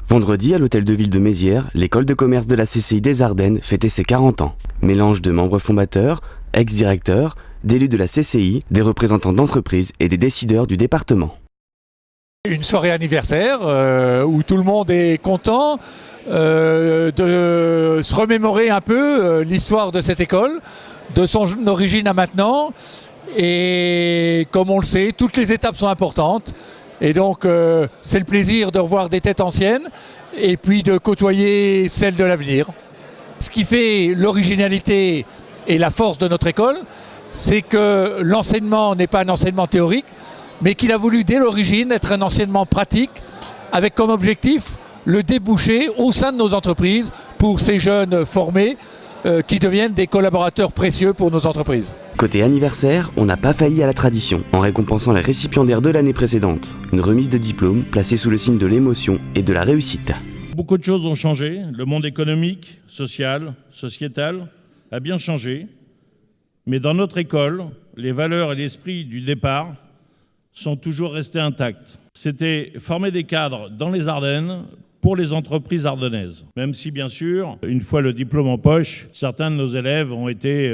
Vendredi, à l'hôtel de ville de Mézières, l'école de commerce de la CCI des Ardennes fêtait ses 40 ans. Mélange de membres fondateurs, ex-directeurs, d'élus de la CCI, des représentants d'entreprises et des décideurs du département. Une soirée anniversaire où tout le monde est content de se remémorer un peu l'histoire de cette école, de son origine à maintenant. Et comme on le sait, toutes les étapes sont importantes. Et donc c'est le plaisir de revoir des têtes anciennes et puis de côtoyer celles de l'avenir. Ce qui fait l'originalité et la force de notre école, c'est que l'enseignement n'est pas un enseignement théorique, mais qu'il a voulu dès l'origine être un enseignement pratique, avec comme objectif le débouché au sein de nos entreprises pour ces jeunes formés qui deviennent des collaborateurs précieux pour nos entreprises. Côté anniversaire, on n'a pas failli à la tradition en récompensant les récipiendaires de l'année précédente. Une remise de diplôme placée sous le signe de l'émotion et de la réussite. Beaucoup de choses ont changé. Le monde économique, social, sociétal a bien changé. Mais dans notre école, les valeurs et l'esprit du départ sont toujours restés intacts. C'était former des cadres dans les Ardennes pour les entreprises ardennaises. Même si, bien sûr, une fois le diplôme en poche, certains de nos élèves ont été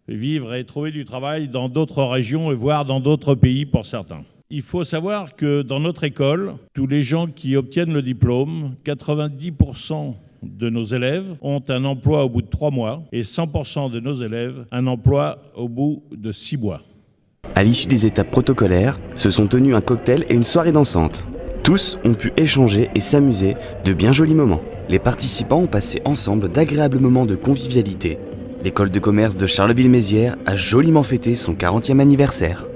vivre et trouver du travail dans d'autres régions et voire dans d'autres pays pour certains. Il faut savoir que dans notre école, tous les gens qui obtiennent le diplôme, 90% de nos élèves ont un emploi au bout de 3 mois et 100% de nos élèves un emploi au bout de 6 mois. À l'issue des étapes protocolaires, se sont tenus un cocktail et une soirée dansante. Tous ont pu échanger et s'amuser de bien jolis moments. Les participants ont passé ensemble d'agréables moments de convivialité. L'école de commerce de Charleville-Mézières a joliment fêté son 40e anniversaire.